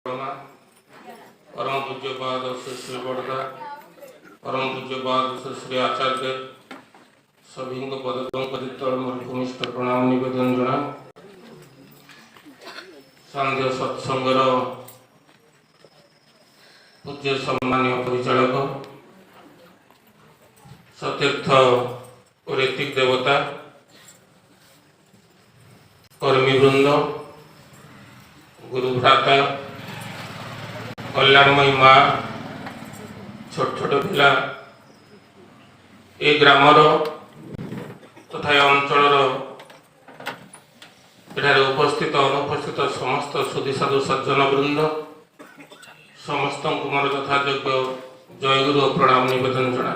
परम पूज्य बाद श्री बड़दा परम पूज्य बाद श्री आचार्य सभी को पदतल मोर भूमिष्ठ प्रणाम निवेदन जना सांध्य सत्संगर पूज्य सम्मान्य परिचालक सतीर्थ और ऋतिक देवता कर्मी वृंद गुरु भ्राता कल्याणमयी माँ छोट छोट पिला ए ग्रामर तथा अंचल उपस्थित अनुपस्थित समस्त सुधी साधु सज्जन वृंद समस्त मोर यथायोग्य जय गुरु प्रणाम निवेदन जना।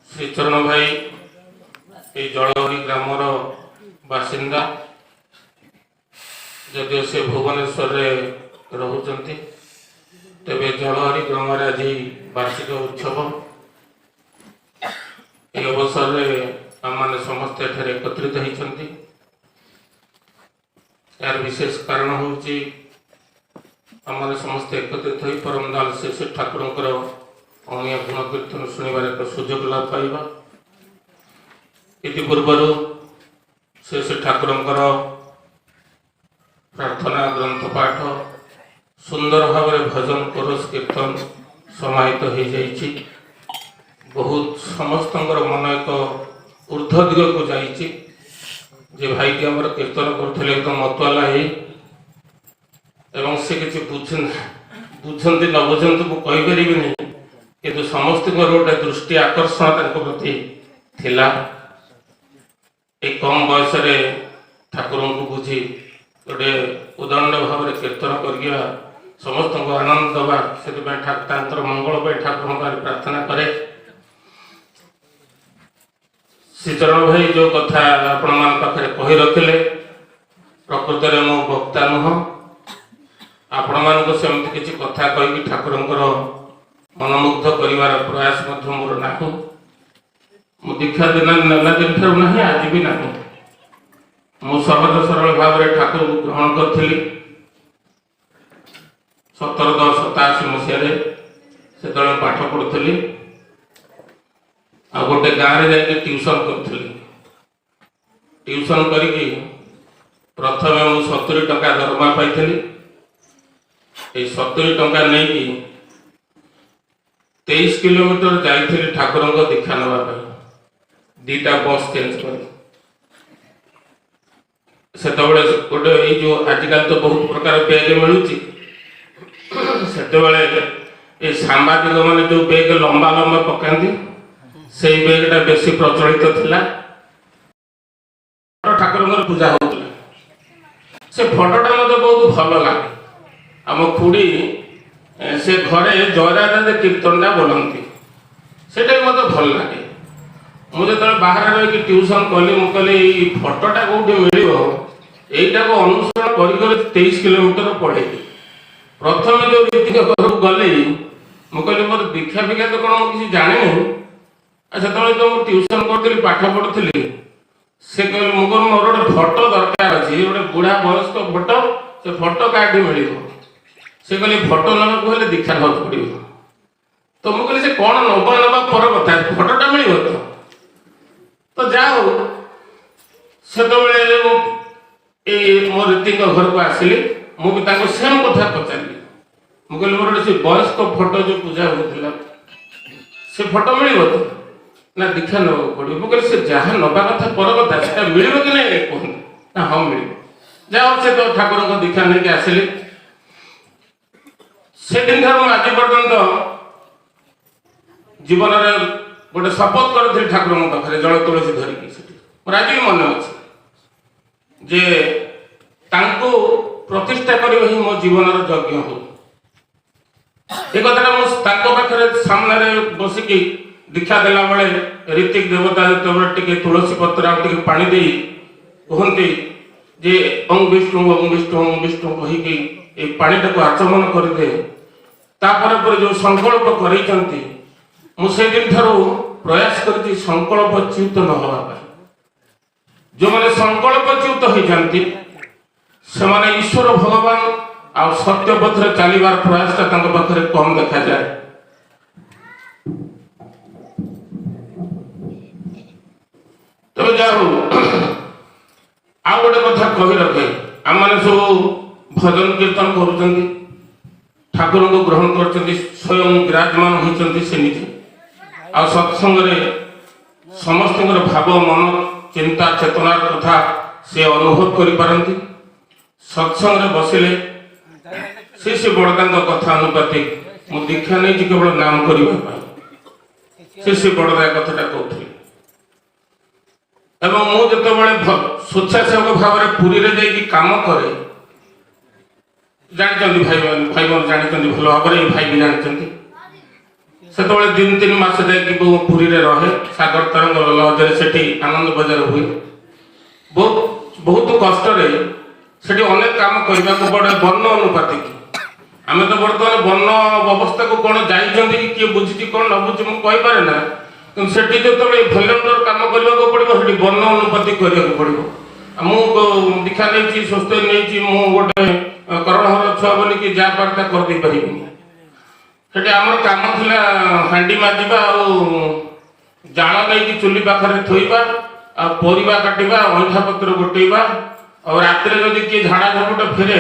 श्रीचरण भाई ये जलहरी ग्रामर बासिंदा जदि से भुवनेश्वर रोचंती तेरे जलहरी ग्राम आज वार्षिक उत्सव ये अवसर आम समस्त एकत्रित होती यार विशेष कारण हूँ आम समस्त एकत्रित हो परम दाल से ठाकुर अणिया गुण कीर्तन शुणवार एक सुजोग लाभ पाइबा इति पूर्वर से ठाकुर प्रार्थना ग्रंथ पाठ सुंदर भाव भजन कोरस कीर्तन समाहित हो जाइए बहुत समस्त मन एक ऊर्ध्व दिग को जाइए जे भाई टी आम कीर्तन करते एकदम मतवाला एवं से किसी बुझंती न बुझंतु को कहीपर नहीं किंतु समस्त गोटे दृष्टि आकर्षण प्रति थिला एक कम बयस ठाकुर को बुझी गोटे उदंड भाव कीर्तन कर समस्त को आनंद दबा से मंगल ठाकुर प्रार्थना करे। श्रीचरण भाई जो कथा आपण मान पाखरे कहि रखिले प्रकृत में मो वक्ता नुह आपण मान को सेमति किछि कथा कहि ठाकुरंकर मनमुग्ध करिवार प्रयास मध्य मोर नाही मु दीक्षा देना नला दिन ठार नाही आज भी नाही मु सहज सरल भाव ठाकुर ग्रहण करथिली 1787 मसीह से पाठ पढ़ुली आ गोटे गाँव में जाके ट्यूशन करी ट्यूशन करी प्रथम मु 70 टंका दरमा पाई 70 टंका नहीं 23 किलोमीटर जाइए ठाकुर दीक्षा नापी दीटा बस चेंज कर से गोटे जो आजिकल तो बहुत प्रकार बैग मिलूँ से सांबादिक मैंने जो बैग लंबा लंबा पकाती से बैगटा बेसी प्रचलित थिला ठाकुर पूजा होता से फटोटा मत बहुत भल लगे आम खुड़ी से घरे जयराधा कीर्तनटा बोलती से मत भल लगे मुझे जो बाहर रही ट्यूशन कली मुझे फटोटा कौटी मिल यहीटा को अनुसरण कर 23 किलोमीटर पढ़े प्रथम जो रीति घर को गली मुझे मोर दीक्षा फिक्षा तो कौन किसी जाने अच्छा तो मुझे ट्यूशन करी पाठ पढ़ुली से कहले मोर गोटे फटो दरकार अच्छी गोटे बुढ़ा वयस्क फटो से फटो काटी मिल से कहले फटो नाक हेल्ले दीक्षा ना पड़ो तो मुझे से कौन नवा नवा पर कथा फटोटा मिल तो जाओ से मो रीति घर को आसिली मुझे सेम कथा पचारि मुझे मोर से वयस्क फटो जो पूजा होता से फटो मिल तो ना दीक्षा ना पड़ो मुझे से जहाँ नवा कथा पर कथा से मिल कि नहीं कहते ना हाँ मिल जाओ से तो ठाकुर दीक्षा नहीं आसिली से दिन आज पर्यंत जीवन में गोटे शपथ करी ठाकुर पाखे जल तुलसी धरिकी मोर आज भी मन अच्छे जे तांको प्रतिष्ठा करवा ही मो जीवन यज्ञ हो एक कथा मुझे सामने बसिकी दीक्षा देला बेले ऋतिक देवता जो तुलसी पत्र पानी दे कहते जे ओं विष्णु ओं विष्णु ओं विष्णु कहीकि ये पानीटा को आचमन करदे तापर जो संकल्प कर मुझे दिन ठार प्रयास कर संकल्पच्युत न हवा जो मैंने संकल्पच्युत जाती से ईश्वर भगवान आ सत्य पथरे चलबार प्रयासटा पाखे कम देखा जाए। तबे जाऊ आ गोटे कथा कही रखे आम मैंने सब भजन कीर्तन कर ठाकुर को ग्रहण कर स्वयं विराजमान होती से निजे आ सत्संग समस्त भाव मन चिंता चेतनार कथा से अनुभव कर पारती सत्संग बसिले से बड़दा कथा अनुपातिक मु दीक्षा नहीं केवल नाम करने से बड़दा कथाटा कहते एवं मु जो स्वेच्छासेवक भाव में पुरी रे जाइए काम करे जानते भाई भाई मन जानते भल भाव में भाई भी जानते से दिन 3 मास जाकि पुरी रे रहे सागर तरंग लहजरे से आनंद बजार हुए बहुत कष्ट से अनेक काम करने को पड़े वर्ण अनुपातिक आम तो बर्तमान वर्ण अवस्था को कौन जाइए किए बुझी कौन न बुझी मुझे कहीपे ना से जो भलेंटर काम करने को पड़ो से वर्ण अनुपातिक करने को पड़ो मु दीक्षा नहीं स्वस्थ नहीं गोटे करणहर छुआ बोलिकी जहाँ पार्टा करदे पारि से आम कम थी हांडी माजिबा जाल नहीं चुली पाखे थोइबा परिबा काटिबा अंठा पत्र गोटेबा और रात जदि किए झाड़ा झपट फेरे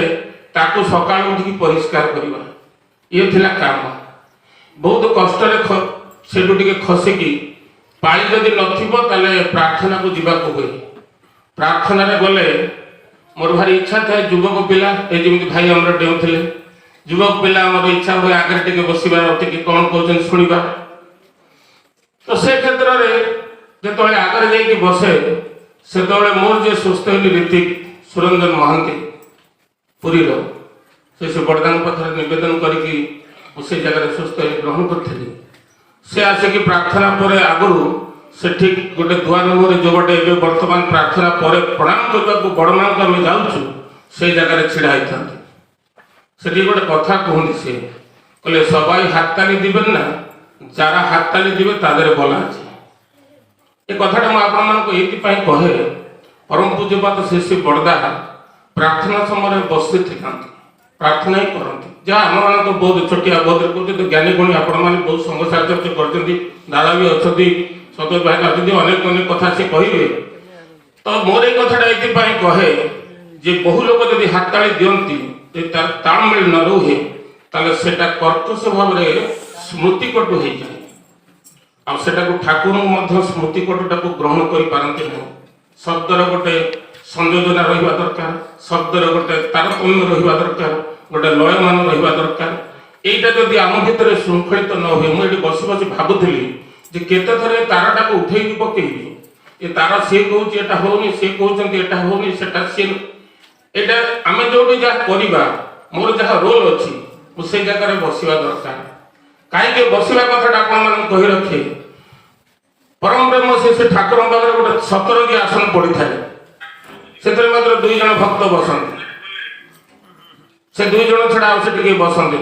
ताकू सका उठिकी परिष्कार करवा ये थिला काम बहुत कष्ट से खसिकी पाई जदि नथिबो ताले प्रार्थना को जीवाक हुए प्रार्थना रे गले मोर भारी इच्छा था युवक पिला जमी भाई आमर डेउथिले युवक पिला आमर इच्छा हुए आगे टिके बसिबार टिके कौन कहते शुणा तो से क्षेत्र में जो आगे जाइए बसे से मोर जे सुस्थ रीति सुरंजन महांती पुरी से बड़दा पाखे नवेदन करके से जगह सुस्थ ग्रहण करी से आसिक प्रार्थना पर आगु से ठीक गोटे दुआर मुहर जो गोटे बर्तमान प्रार्थना पर प्रणाम करने को बड़ मान को आम जाऊँ से जगह छिड़ा होता से गोटे कथा कहते सी कहले सबाई हाथताली दिबेन ना जरा हाथताली दिवे तादरे बला अच्छे ये कथाटा मुझे कहे परम पूज्यपात श्री बड़दा प्रार्थना समय बसी था प्रार्थना ही करती जहाँ आम मान तो बहुत छोटिया बहुत कहते ज्ञानी गुणी आपण मैंने बहुत संग साहय कर दादा भी अच्छा सतोष भाई अच्छी अनेक अनेक कथा से कहे तो मोर ये कथाटा ये कहे जे बहु लोग जब हाथताली दिखती तालमेल न रुहे ताले सेटा कर्कश भाव में स्मृतिकटु हो जाए आटा को ठाकुर स्मृतिकटुटा को ग्रहण कर पारती नहीं शब्दर गोटे संयोजना रहा दरकार शब्दर गोटे तारतम्य रहा दरकार गोटे लय मान रहा दरकार यहीटा जदि आम भितर श्रृंखलित न हुए मुझे बस बस भावुली जे केते थरे तारटा को उठे पकेबी ये तार सी कहूँ एटा होनी सी कहते एटा होनी सेटा सी एटा आम जो जहाँ करवा मोर जहाँ रोल अच्छी मुझे जगह बसवा दरकार कहीं बसवा कथा आप कही रखे परम प्रेम से ठाकुर पाखे गोटे सतरंगी आसन पड़ी थाए से मात्र 2 जन भक्त बसती से 2 जन छड़ा आगे बसती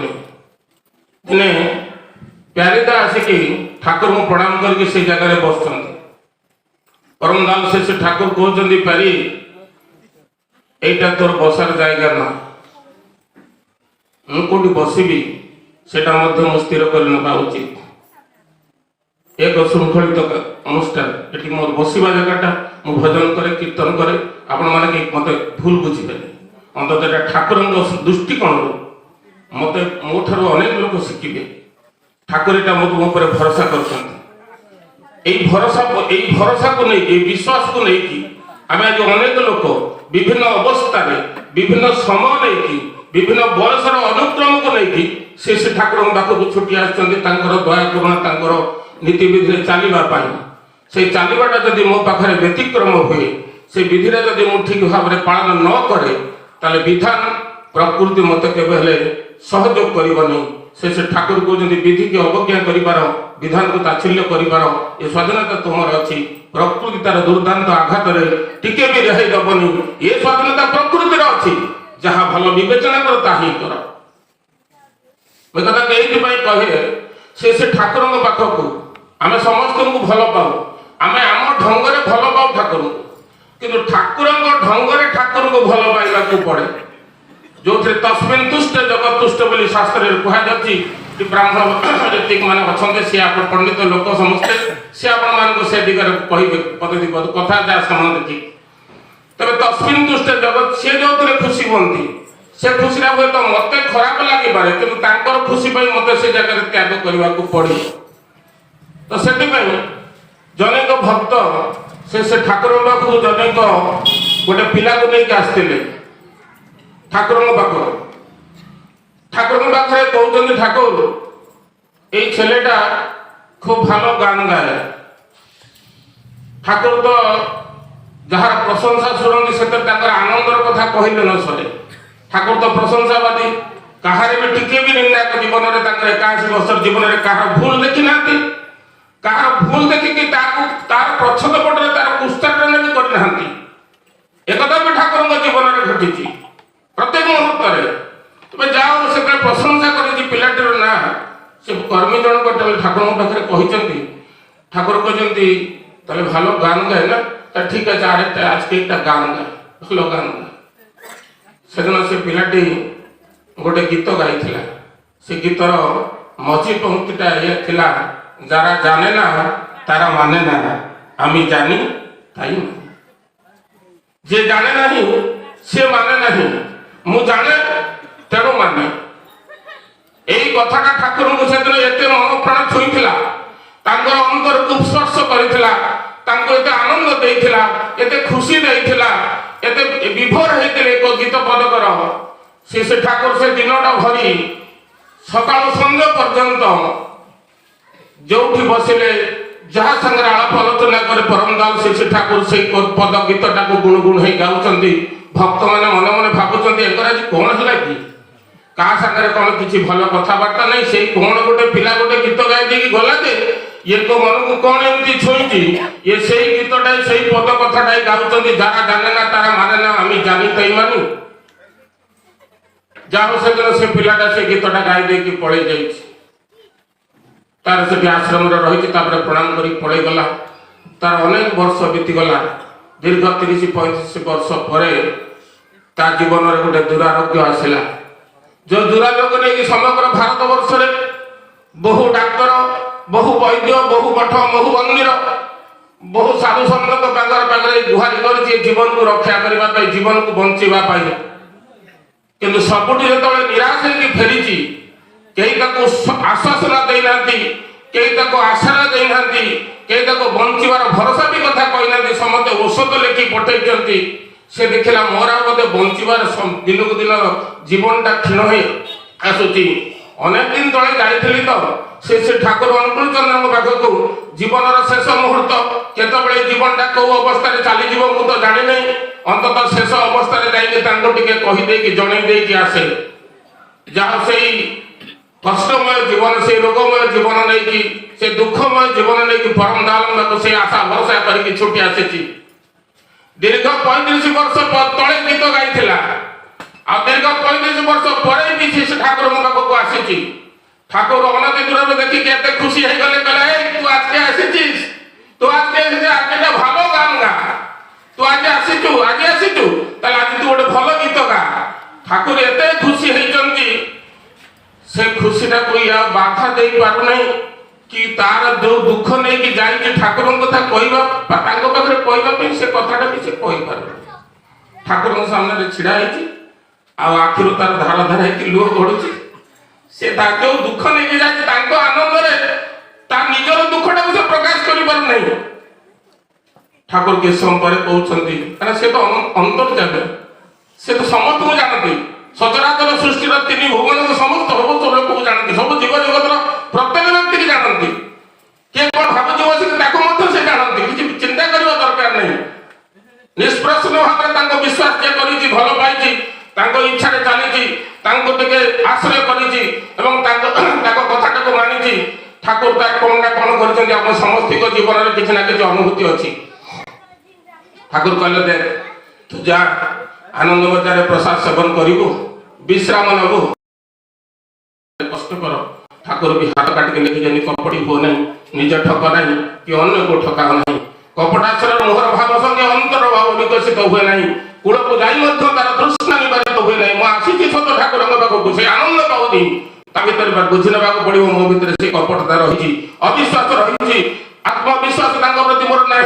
दिने प्यारीदा आसिक ठाकुर को प्रणाम करके से जगह बस परम दाल से ठाकुर कहते प्यारी यहीटा तोर बसार जायगा ना मुझे बसबी से स्थिर करने उचित एक श्रृंखलित अनुष्ठान ये मोर बसवा जगहटा मु भजन करे कीर्तन करे आपण मैंने मत भूल बुझे अंत ठाकुर दृष्टिकोण मत मो ठार अनेक लोग शिखे ठाकुर यहाँ मो भरोसा कर भरोसा को लेकिन विश्वास को लेकिन आम आज अनेक लोक विभिन्न अवस्था विभिन्न समय नहीं विभिन्न बयसर अनुक्रम को लेकिन से ठाकुर पाखक छुट्टी आसर दया करुणा नीति विधि चलवाई से चलवाटा जदि मो पाखे व्यतिक्रम हुए से विधि जदि मुझे ठीक भाव में पालन न करे ताले विधान प्रकृति मत के सहयोग करनी से ठाकुर कहते विधि की अवज्ञा कर विधान को ताच्छल्य कर ये स्वाधीनता तुम अच्छी प्रकृति तार दुर्दांत आघात टिके भी रेहाई दबनी ये स्वाधीनता प्रकृतिर अच्छी जहाँ भल विवेचना कर ताही कर कथा कही कहे से ठाकुर पाखक आम समस्त को भल पाऊ आम आम ढंग भल पाऊ ठाकुर କିନ୍ତୁ ଠାକୁରଙ୍କ ଢଙ୍ଗରେ ଠାକୁରଙ୍କୁ ଭଲ ପାଇବାକୁ ପଡ଼େ, ଯୋଉଥିରେ ତସ୍ମିନ୍ ତୁଷ୍ଟ ଜଗତ ତୁଷ୍ଟ ବୋଲି ଶାସ୍ତ୍ରରେ କୁହାଯାଉଛି। ବ୍ରାହ୍ମଣ ଯେତିକି ମାନେ ଅଛନ୍ତି ସେ ଆପଣ ପଣ୍ଡିତ ଲୋକ ସମସ୍ତେ ସେ ଆପଣମାନଙ୍କୁ ସେ ଦିଗରେ କହିବେ ପଦ୍ଧତି କଥା ଯାହା ସମ୍ବନ୍ଧ ଠିକ୍। ତେବେ ତସ୍ମିନ୍ ତୁଷ୍ଟ ଜଗତ ସେ ଯୋଉଥିରେ ଖୁସି ହୁଅନ୍ତି, ସେ ଖୁସିଟା ହୁଏତ ମତେ ଖରାପ ଲାଗିପାରେ, କିନ୍ତୁ ତାଙ୍କର ଖୁସି ପାଇଁ ମତେ ସେ ଜାଗାରେ ତ୍ୟାଗ କରିବାକୁ ପଡ଼ିବ। ତ ସେଥିପାଇଁ ଜଣେକ ଭକ୍ତ ସେ ଠାକୁରଙ୍କ ପାଖକୁ ଜଣେକ ଗୋଟେ ପିଲାକୁ ନେଇକି ଆସିଥିଲେ ଠାକୁରଙ୍କ ପାଖକୁ। ଠାକୁରଙ୍କ ପାଖରେ କହୁଛନ୍ତି, ଠାକୁର ଏଇ ছেলেটা খুব ভালো গান গায়। ଠାକୁର ତ ଯାହାର ପ୍ରଶଂସା ଶୁଣନ୍ତି ସେଥିରେ ତାଙ୍କର ଆନନ୍ଦର କଥା କହିଲେ ନ ସରେ। ଠାକୁର ତ ପ୍ରଶଂସାବାଦୀ, କାହାର ବି ଟିକେ ବି ନିନ୍ଦା ଜୀବନରେ ତାଙ୍କର 81 ବର୍ଷର ଜୀବନରେ କାହାର ଭୁଲ ଦେଖି ନାହାନ୍ତି। କାହାର ଭୁଲ ଦେଖିକି ତାକୁ ତାର ପ୍ରଚ୍ଛଦ ପଟରେ ତାର କୁଷ୍ଠାଟନ ବି କରିନାହାନ୍ତି। ଏକଥା ବି ଠାକୁରଙ୍କ ଜୀବନରେ ଘଟିଛି ପ୍ରତ୍ୟେକ ମୁହୂର୍ତ୍ତରେ। ତବେ ଯାହା ସେତେବେଳେ ପ୍ରଶଂସା କରିଛି ପିଲାଟିର ନାଁ, ସେ କର୍ମୀ ଜଣକ ଠାକୁରଙ୍କ ପାଖରେ କହିଛନ୍ତି। ଠାକୁର କହିଛନ୍ତି তাহলে ভালো গান গায় না, তা ঠিক আছে আরেকটা আজকে একটা গান গায়, ভালো গান গায়। সেদিন সে পিলাটি গোটে গীত গাইছিলা। সে গীতর মঝি পংক্তিটা ইয়ে ଥିଲା, যারা জানে না তারা মানে না, আমি জানি তাই মানে। যে জানে ନାହିଁ সে মানে ନାହିଁ, ମୁଁ ଜାଣେ ତେଣୁ ମାନେ। এই কথাটা ଠାକୁରଙ୍କୁ ସେଦିନ ଏତେ ମନ ପ୍ରାଣ ଛୁଇଁଥିଲା, ତାଙ୍କର ଅନ୍ତରକୁ ସ୍ପର୍ଶ କରିଥିଲା, ତାଙ୍କୁ ଏତେ ଆନନ୍ଦ ଦେଇଥିଲା, ଏତେ ଖୁସି ଦେଇଥିଲା, ଏତେ ବିଭୋର ହେଇଥିଲେ ଏକ ଗୀତ ପଦକର। ସେ ଠାକୁର ସେ ଦିନଟା ଭରି ସକାଳୁ ସଞ୍ଜ ପର୍ଯ୍ୟନ୍ତ ଯୋଉଠି ବସିଲେ ଯାହା ସାଙ୍ଗରେ ଆଳାପ ଆଲୋଚନା କରି ପରମଦାଲ ସେ ଠାକୁର ସେଇ ପଦ ଗୀତଟାକୁ ଗୁଣଗୁଣ ହେଇ ଗାଉଛନ୍ତି। ଭକ୍ତମାନେ ମନେ ମନେ ଭାବୁଛନ୍ତି ଏଙ୍କର ଆଜି କଣ ହେଲା କି, କାହା ସାଙ୍ଗରେ କଣ କିଛି ଭଲ କଥାବାର୍ତ୍ତା ନାହିଁ। ସେଇ କଣ ଗୋଟେ ପିଲା ଗୋଟେ ଗୀତ ଗାଇ ଦେଇକି ଗଲା ଯେ ଇଏଙ୍କ ମନକୁ କଣ ଏମିତି ଛୁଇଁଛି, ଇଏ ସେଇ ଗୀତଟା ସେଇ ପଦ କଥାଟା ଗାଉଛନ୍ତି, ଯାହା ଜାନେ ନା ତାରା ମାନେ ନା, আমি জানি তাই মানি। ଯାହା ସେଦିନ ସେ ପିଲାଟା ସେ ଗୀତଟା ଗାଇ ଦେଇକି ପଳେଇ ଯାଇଛି। ତାର ସେଠି ଆଶ୍ରମରେ ରହିଛି, ତାପରେ ପ୍ରଣାମ କରି ପଳେଇ ଗଲା। ତାର ଅନେକ ବର୍ଷ ବିତିଗଲା। ଦୀର୍ଘ 30-35 ବର୍ଷ ପରେ ତା ଜୀବନରେ ଗୋଟେ ଦୁରାରୋଗ୍ୟ ଆସିଲା। ଯୋଉ ଦୁରାରୋଗ୍ୟ ନେଇକି ସମଗ୍ର ଭାରତ ବର୍ଷରେ ବହୁ ଡାକ୍ତର, ବହୁ ବୈଦ୍ୟ, ବହୁ ମଠ, ବହୁ ମନ୍ଦିର, ବହୁ ସାଧୁ ସନ୍ଥଙ୍କ ପାଖରେ ଗୁହାରି କରିଛି ଜୀବନକୁ ରକ୍ଷା କରିବା ପାଇଁ, ଜୀବନକୁ ବଞ୍ଚିବା ପାଇଁ। କିନ୍ତୁ ସବୁଠି ଯେତେବେଳେ ନିରାଶ ହେଇକି ଫେରିଛି, କେହି ତାକୁ ଆଶ୍ୱାସନା ଦେଇନାହାନ୍ତି, କେହି ତାକୁ ଆଶା ଦେଇନାହାନ୍ତି, କେହି ତାକୁ ବଞ୍ଚିବାର ଭରସା ବି କଥା କହିନାହାନ୍ତି। ସମସ୍ତେ ଔଷଧ ଲେଖି ପଠେଇଛନ୍ତି। ସେ ଦେଖିଲା ମୋର ଆଉ ବୋଧେ ବଞ୍ଚିବାର ଦିନକୁ ଦିନ ଜୀବନଟା କ୍ଷୀଣ ହେଇ ଆସୁଛି। ଅନେକ ଦିନ ତଳେ ଯାଇଥିଲି ତ ସେ ଠାକୁର ଅନୁକୂଳ ଚନ୍ଦ୍ରଙ୍କ ପାଖକୁ। ଜୀବନର ଶେଷ ମୁହୂର୍ତ୍ତ, କେତେବେଳେ ଜୀବନଟା କୋଉ ଅବସ୍ଥାରେ ଚାଲିଯିବ ମୁଁ ତ ଜାଣିନାହିଁ। ଅନ୍ତତଃ ଶେଷ ଅବସ୍ଥାରେ ଯାଇକି ତାଙ୍କୁ ଟିକେ କହିଦେଇକି ଜଣେଇ ଦେଇକି ଆସେ। ଯାହା ସେଇ କଷ୍ଟମୟ ଜୀବନ, ସେଇ ରୋଗମୟ ଜୀବନ ନେଇକି, ସେ ଦୁଃଖମୟ ଜୀବନ ନେଇକି ପରମଦାଲଙ୍କୁ ସେ ଆଶା ଭରସା କରିକି ଛୁଟି ଆସିଛି। ଦୀର୍ଘ 35 ବର୍ଷ ତଳେ ଗୀତ ଗାଇଥିଲା, ଆଉ ଦୀର୍ଘ 35 ବର୍ଷ ପରେ ବି ସେ ଠାକୁରଙ୍କ ପାଖକୁ ଆସିଛି। ଠାକୁର ଅନତି ଦୂରରୁ ଦେଖିକି ଏତେ ଖୁସି ହେଇଗଲେ, କହିଲେ ତୁ ଆজকে ଆସିছিস, ତୁ ଆজকে ଆଜିଟା ଭଲ ଗାন গা, ତୁ ଆଜି ଆସିଛୁ ତାହେଲେ ଆଜି ତୁ ଗୋଟେ ଭଲ ଗୀତ ଗା। ଠାକୁର ଏତେ ଖୁସି ହେଇଛନ୍ତି, ସେ ଖୁସିଟାକୁ ଆଉ ବାଧା ଦେଇ ପାରୁନାହିଁ କି ତାର ଯୋଉ ଦୁଃଖ ନେଇକି ଯାଇଛି ଠାକୁରଙ୍କ କଥା କହିବା, ତାଙ୍କ ପାଖରେ କହିବା ପାଇଁ ସେ କଥାଟା ବି ସେ କହିପାରୁନି। ଠାକୁରଙ୍କ ସାମ୍ନାରେ ଛିଡା ହେଇଛି, ଆଉ ଆଖିରୁ ତାର ଧାର ଧାର ହେଇକି ଲୁହ ଗଡୁଛି। ସେ ଯୋଉ ଦୁଃଖ ନେଇକି ଯାଇଛି, ତାଙ୍କ ଆନନ୍ଦରେ ତା ନିଜର ଦୁଃଖଟାକୁ ସେ ପ୍ରକାଶ କରିପାରୁନାହିଁ। ଠାକୁର କିଛି ସମୟ ପରେ କହୁଛନ୍ତି, କାରଣ ସେ ତ ଅନ୍ତର୍ଯାମୀ, ସେ ତ ସମସ୍ତଙ୍କୁ ଜାଣନ୍ତି। ସଚରାଚର ସୃଷ୍ଟିର 3 ଭୁବନକୁ ସମସ୍ତ ଲୋକକୁ ଜାଣନ୍ତି, ସବୁ ଜୀବ ଜଗତର ପ୍ରତ୍ୟେକ ବ୍ୟକ୍ତିକି ଜାଣନ୍ତି। କିଏ କଣ ଭାବୁଛି ବସିକି ତାକୁ ମଧ୍ୟ ସେ ଜାଣନ୍ତି, କିଛି ଚିନ୍ତା କରିବା ଦରକାର ନାହିଁ। ନିଷ୍ପ୍ରଶ୍ନ ଭାବରେ ତାଙ୍କ ବିଶ୍ୱାସ ଯିଏ କରିଛି, ଭଲ ପାଇଛି, ତାଙ୍କ ଇଚ୍ଛାରେ ଚାଲିଛି, ତାଙ୍କୁ ଟିକେ ଆଶ୍ରୟ କରିଛି ଏବଂ ତାଙ୍କ କଥାଟାକୁ ମାନିଛି। ଠାକୁର ତା କଣ ନା କଣ କରିଛନ୍ତି, ଆମ ସମସ୍ତଙ୍କ ଜୀବନରେ କିଛି ନା କିଛି ଅନୁଭୂତି ଅଛି। ଠାକୁର କହିଲେ ଦେଖ ତୁ ଯା ଆନନ୍ଦ ବଜାରରେ ପ୍ରସାଦ ସେବନ କରିବୁ, ବିଶ୍ରାମ ନେବୁ, କଷ୍ଟ କର। ଠାକୁର ବି ହାତ କାଟିକି ଲେଖିଛନ୍ତି କପଟି ହୁଅ ନାହିଁ, ନିଜ ଠକ ନାହିଁ କି ଅନ୍ୟକୁ ଠକାଅ ନାହିଁ। कपटाक्षर मुहर भाव संगे अंतर भाव विकसित हुए ना कूल को जाई तार तृष्णा निवारित हुए ना मुझे आसी सत ठाकुर पाखक से आनंद पाऊनी बुझी ना पड़ो मो भर से कपटता रही अविश्वास रही आत्मविश्वास प्रति मोर ना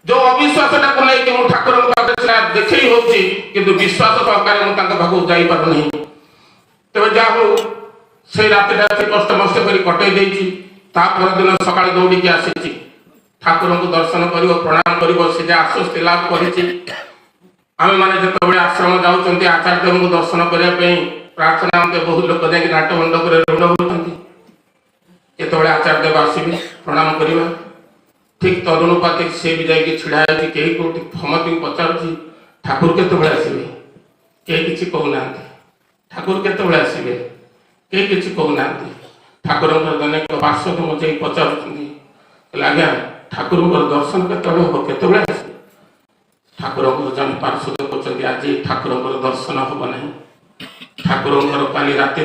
जो अविश्वास टाक नहीं ठाकुर देखे हो विश्वास सहकार मुझे जापर नहीं तेज जा हो से रातिटा से कष्ट मस्त कर कटे दिन सका दौड़ी आसी ठाकुर को दर्शन कर प्रणाम कर आश्वस्ति लाभ कर मैंने आश्रम जाऊँ आचार्य को दर्शन करने प्रार्थना मत बहुत लोक जा नाट मंडप ऋण होती जो आचार्य आसवे प्रणाम करवा ठीक तदनुपातिक सी भी जाकि छिड़ा कहीं कौटी समस्त पचार ठाकुर केतबे आसवे कहीं किसी कहना ठाकुर केतबे आसवे कहीं किसी कहना ठाकुर जन पार्श्व मजे पचार आज्ञा ठाकुर दर्शन केतबे हम केतबे आस ठाकुर जन पार्श्व कहते आज ठाकुर दर्शन हम ना ठाकुर काली राति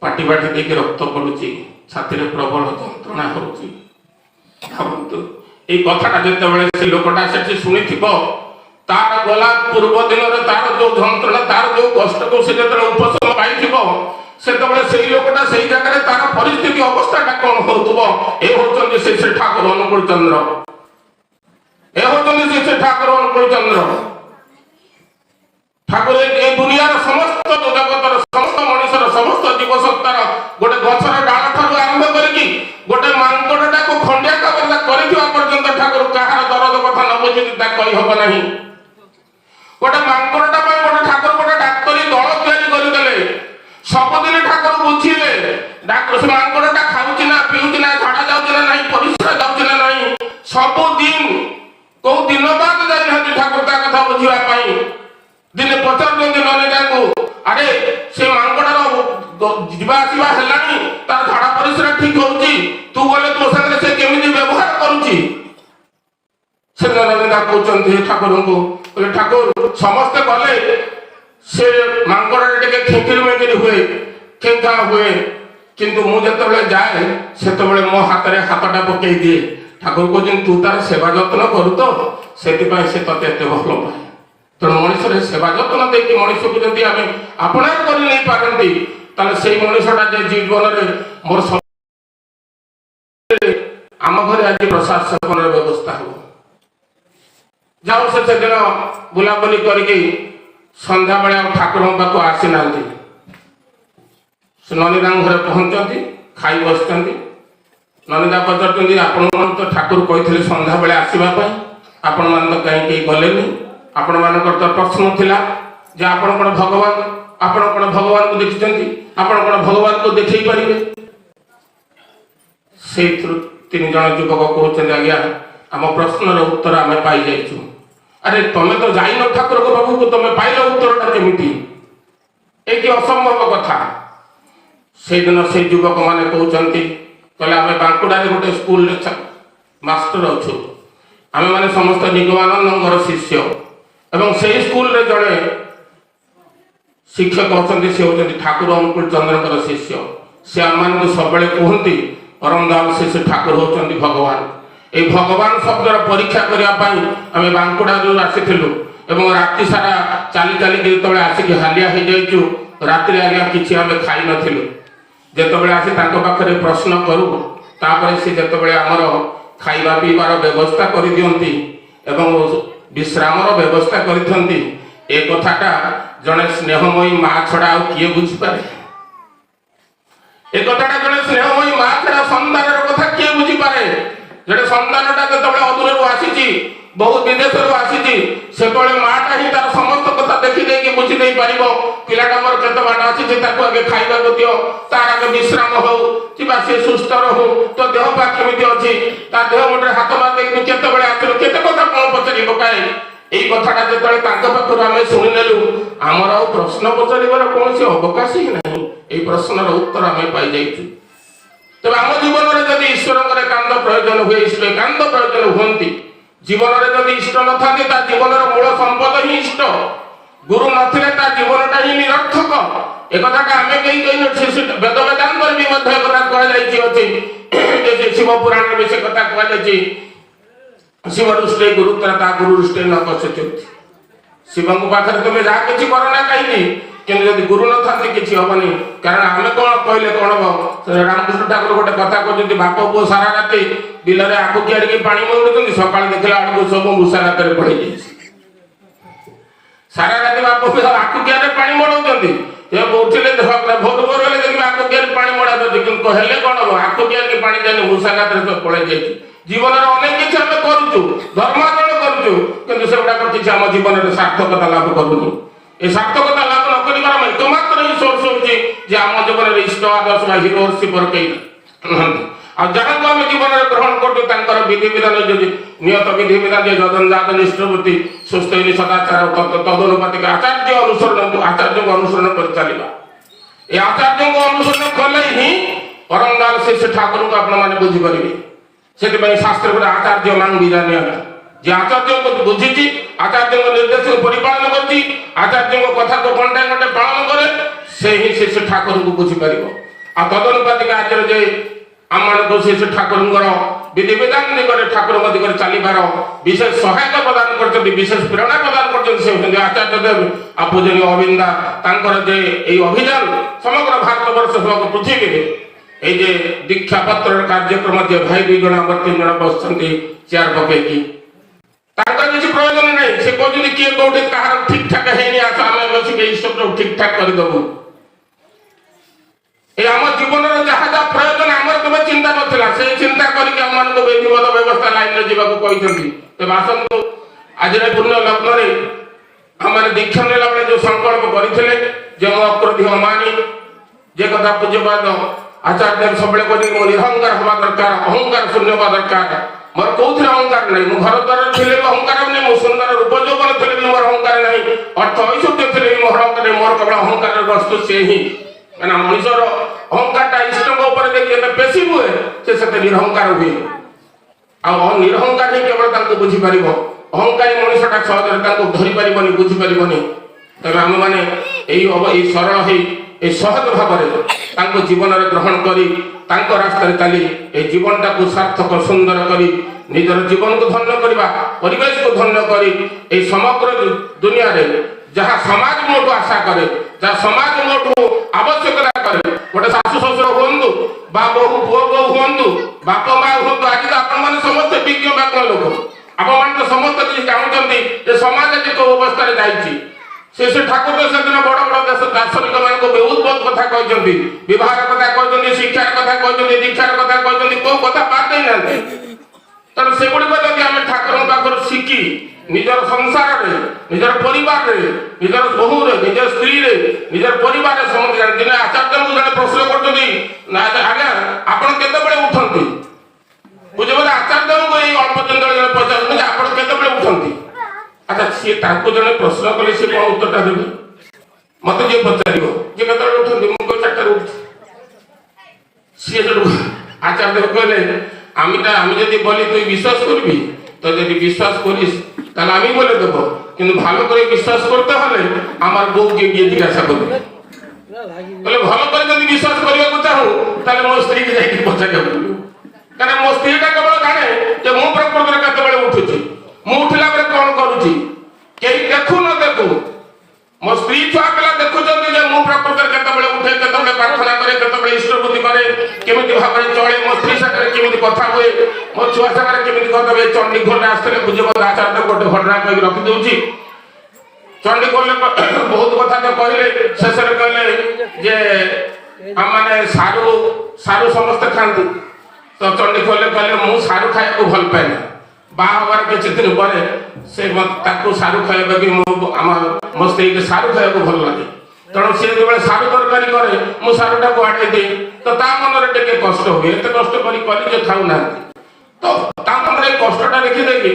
पाटी बाटी देख रक्त पड़ुची छाती प्रबल जंत्रणा होती भावतु ये कथाटा जिते लोकटा से शुणी तार गला पूर्व दिन तार जो जंत्रणा तार जो कष्ट को से उपशम पाई से लोकटा से जगह तार परिस्थिति अवस्था कौन हो से ठाकुर अनुकूल चंद्र ए होती से ठाकुर अनुकूल चंद्र ठाकुर ए दुनिया समस्त जगतर समस्त मनुष्यर समस्त जीव सत्तार गोटे गछर डाल ठार आरंभ करके गोटे मांकड़टा को खंडिया कबरदा पर्यंत ठाकुर कहार दरद कथा न बुझी कही हम ना गोटे मांकड़टा गोटे ठाकुर गोटे डाक्तरी दल तैयारी सबुदिन ठाकुर बुझिले डाक्तर से मांकड़टा खाऊँ ना पीऊँ ना झाड़ा जाऊँ ना परिश्रा जाऊँ ना सबुदिन कौ दिन बाद जाना ठाकुर कथा बुझापी दिने पचार नने अरे से मांकड़ार जीवासवा है तार झाड़ा परिश्रा ठीक हो तू गले तो सागर से केमी व्यवहार करुच्ची कहते ठाकुर को ठाकुर समस्ते गले से मांकड़ टे खेकिरी मेकिरी हुए खेखा हुए किंतु मुझे जाए से मो हाथ में हाथटा पकई दिए ठाकुर कहते तू तार सेवा जत्न करू तो से ते भल पाए तेणु मनुष्य सेवा जत्न देखिए मनुष्य को जब आम अपना कर नहीं पारती से मनुष्यटा जीवन में मोर आम घर आज प्रसाद सेवन व्यवस्था हो जाओ से दिन बुलाबुली करके संध्या बेले ठाकुर पाक आसी ना ननीदा घर पहुंचती खाई बस ननीदा पचार आपण तो ठाकुर कहते संध्या बेले आसवाई आपण मैंने तो कहीं गले आपण मानकर तो प्रश्न थिला जे आपण कोन भगवान आपण कोन भगवान को देखिचंती आपण कोन भगवान को देखै परिबे से तीन जन युवक कहते आज्ञा आम प्रश्नर उत्तर आम पाई जाइछु अरे तमे तो जाइन ठाकुर को बाबू को तमे पाइल उत्तरटा केमिति ए कि असंभव कथा से दिन से युवक माने कहउचंती कहले आमे बांकुडा रे गोटे स्कूल मास्टर अछु आमे माने समस्त निगमानंदर शिष्य एवं से स्कूल रे जड़े शिक्षक अच्छा से होती ठाकुर अनुकूल चंद्र शिष्य से आम सब कहते परमदाल से ठाकुर होती भगवान ये भगवान शब्द परीक्षा करने आम बांकुड़ा आसीलु एवं राति सारा चली चलिकी जो आसिक हालिया हो जाइचु राति आज्ञा किसी आम खाई नथिलु जेतबेले आसी तांको पाखरे प्रश्न करूँ तापर से जेतबेले आमर खाइबा पीबार व्यवस्था कर दियंती एवं विश्रामर व्यवस्था करथंती ए कथाटा जने स्नेहमयी माँ छड़ा आ किए बुझिपारे ए कथाटा जने स्नेहमयी माँ छड़ा संतानर कथा किए बुझिपारे जड़े संतानटा जेतबेले अदूररु आसीची बहुत विदेशरु आसीची सेतबेले माँटा ही तार समस्त कथा देखि देकी बुझि देई पारिबो पिलाटा मोर केते बाट आसीची ताको आगे खाइबा को दियो तार आगे विश्राम हो किबा से सुस्थ रहू तो देह पा केमिति अछि ता देह मुंडे हाथ मार देकी केतेबेले आछलो केते कथा कोन पचरी पकाए एई कथाटा जेतबेले तांका पाखरु आमे सुनि नेलु हमर आ प्रश्न पचरिबार कोनोसी अवकाश ही नाही एई प्रश्नर उत्तर आमे पाई जाइछु तब आम जीवन में जब ईश्वर कांद प्रयोजन हुए ईश्वर कांद प्रयोजन हुंती जीवन में जब इष्ट न था जीवन मूल संपद ही इष्ट गुरु नथिले जीवनटा ही निरर्थक एक आम कहीं कही वेद वेदांत भी कह शिव पुराण में से कथा कह शिव दृष्टि गुरुतर ता गुरु दृष्टि न कश्चित् शिव पाखे तुम जहाँ किसी करना कहीं कि गुरु न था किसी हेनी कारण आम कौन कहले कौन हम रामकृष्ण ठाकुर गोटे कथा कहते बाप पुओ सारा राति बिल में आखु कियारी पानी मोड़ुंट सका देखला बेलू सब मूषा रात पड़े सारा राति बाप पुओ आखु कियारे पानी मोड़ाऊँ उठिले भोर भोर हेल्ले देखिए आखु कियारी पानी मोड़ा हेल्ले कौन हम आखु कियारी पानी जाने मूषा रात पड़े जाए जीवन अनेक किसी आम करुचु धर्माचरण करुचु कि सेगुड़ाक किसी आम जीवन में सार्थकता लाभ करूनी ये सार्थकता लाभ न कर एकमात्र ही सोर्स हो आम जीवन में इष्ट आदर्श हिरोरशिप आ जहाँ को आम जीवन में ग्रहण कर विधि विधान नियत विधि विधान जगन्नाथ निष्ठवृत्ति सुस्थ सदाचार तदनुपातिक आचार्य अनुसरण आचार्य को अनुसरण कर चलवा ये आचार्य को अनुसरण कले ही परम दाल से ठाकुर को आपण मैंने बुझीपारे से शास्त्र में आचार्य मांग विधान जे आचार्य को बुझी आचार्य निर्देश को परिपालन कर आचार्य कथा को घंटे घंटे पालन करे से ही शिष्य ठाकुर को बुझीपार आ तदनुपातिक आचार्य जे आम मान शिष्य ठाकुर विधि विधान दिगरे ठाकुर दिगरे चलबार विशेष सहायता प्रदान कर विशेष प्रेरणा प्रदान कर आचार्य देव आ पूजनीय अविंदा जे अभियान समग्र भारतवर्ष समग्र पृथ्वी ये दीक्षा पत्र कार्यक्रम जे भाई दुई जन आम 3 जन बस चेयर पकई किसी प्रयोजन नहीं से कहते किए कौटे कहार ठीक ठाक है आस आम बस ईश्वर ठीक ठाक करदेबू ये आम जीवन जहाँ जहाँ प्रयोजन आम केवल चिंता नाला से चिंता करके विधिवत व्यवस्था लाइन में जावाक तेज आसतु आज पुण्य लग्न आम दीक्षा नेला बेले जो संकल्प करते जो अक्रोधी अमानी जे कथा पूज्यपाद आचार्य सब मो निरहंकार हवा दरकार अहंकार शून्य हवा दरकार मोर कौन अहंकार नहीं मो घर द्वार थे अहंकार नहीं मो सुंदर रूप यौवन थे मोर अहंकार नहीं अर्थ ऐश्वर्य थे मोर अहंकार मोर केवल अहंकार वस्तु से ही मैंने मनुष्यर अहंकार इष्ट देखिए पेशी हुए से निरहंकार हुए आ निरहंकार ही केवल बुझीपार अहंकारी मनुष्यटा सहज धरी पार बुझीपार तेज आम मैंने सरल ए सहज भाव जीवन में ग्रहण करी रास्ता चली ए जीवन टाक सार्थक सुंदर करी निजर जीवन को धन्य करवा परिवेश को धन्य करी ए समग्र दुनिया रे जहाँ समाज मोटू आशा करे जहाँ समाज मोटू आवश्यकता करे गोटे शाशु शशुर हूँ बा बहु पुओ बहु हूँ बाप माँ हूँ आज आपण समस्त विज्ञ व्यापन लोक आप समस्त किसी चाहते समाज आज कौ अवस्था जाइए से ठाकुर से दिन बड़ बड़ देश दार्शनिक मान बहुत बहुत कथा कहते बह कथा कहते शिक्षार कथा कहते दीक्षार कथा कहते कौ कथा बात देना तेणु से गुड़िक जब आम ठाकुर पाखर शिखी निजर संसार में निजर परिवार में निजर बहु निजर स्त्री निजर परिवार समझ जाने दिन आचार्य को जब प्रश्न कर आज्ञा आपड़ केत उठती बुझे आचार्य को ये अल्प दिन पचार आप केत उठती अच्छा सी जड़े प्रश्न कले सी कौन उत्तरटा देवे मत जी पचार जी के उठती मुझे 4 उठ सी आचार्य कहले आम जब बोली तुई विश्वास करबी तो जब विश्वास करिस आम बोले देव कि भालो कर विश्वास करते हमें आमार बो के जिज्ञासा कर भल कर विश्वास करने चाहूँ मो स्त्री की जाकि पचार कारण मो स्त्रीटा केवल जाने मु प्रकृति केत उठुची मुठला कौन करुच्ची कहीं देखु न देखु मो स्त्री छुआ पिला देखुं मु प्रकृति केतबे उठे केतबे प्रार्थना करे केतबे इष्टबुद्धि करे केमिति भाव चले मो स्त्री सागर केमिति कथा हुए मो छुआ सागर केमिति कथा चंडीखोल आसते पूज्यपद आचार्य गोटे घटना कही रखी दूची चंडीखोल बहुत कथा तो कहले शेष कहले जे आम मैंने सारू सारू समस्ते खाती तो चंडीखोल कहले मु सारू खाया को भल पाए बाहर किसी दिन पर से सारू खाया मो स्त्री के सारू खाया को भल लगे तेणु सी जो सारू तरकारी करे मु सारूटा को आड़े दे तो मन टे कष्ट हुए एत कष्ट कर था ना तो मन कष्टा देखी देखी